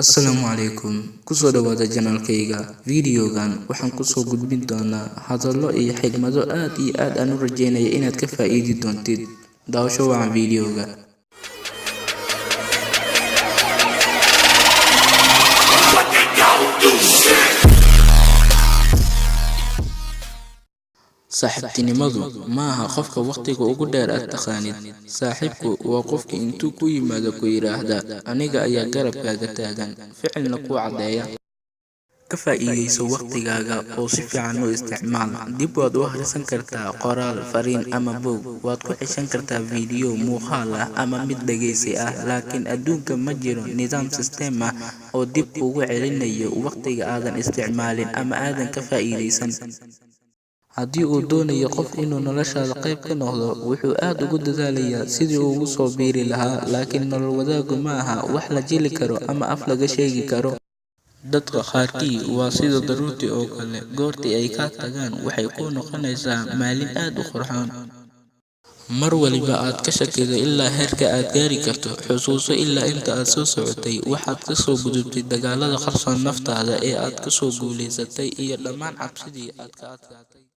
Assalaamu calaykum. Kusoo dhawaada channelkayga. Videogan waxaan kusoo gudbin doonaa hadallo iyo xigmado aad iyo aad aan u rajeynaya inaad ka faa'iidi doontid. Daawasho wacan videoga. Saaxiibtinimadu maaha qofka waqtiga ugu dheer aad taqaanid. Saaxiibku waa qofka intuu ku yimaado ku yiraahda aniga ayaa garabkaaga taagan, ficilna ku cadeeya. Ka faa'iideyso waqtigaaga oo si fiican u isticmaal. Dib waad u akhrisan kartaa qoraal, fariin ama buug. Waad ku xishan kartaa video, muuqaal ah ama mid dhageysi ah, laakiin adduunka ma jiro nidaam system ah oo dib ugu celinayo waqtiga aadan isticmaalin ama aadan ka faa'iideysan. Haddii uu doonayo qof inuu noloshaada qayb ka noqdo, wuxuu aad ugu dadaalayaa sidii uu ugu soo biiri lahaa, laakiin nolol wadaaggu ma aha wax la jeli karo ama af laga sheegi karo. Dadka qaarkii waa sida daruurtii oo kale, goortii ay ka tagaan waxay kuu noqonaysaa maalin aad u qurxoon. Mar waliba aad ka shakido ilaa heerka aad gaari karto, xusuuso ilaa inta aad soo socotay, waxaad ka soo gudubtay dagaalada qarsoon naftaada ee aad ka soo guuleysatay iyo dhammaan cabsidii aad ka adkaatay.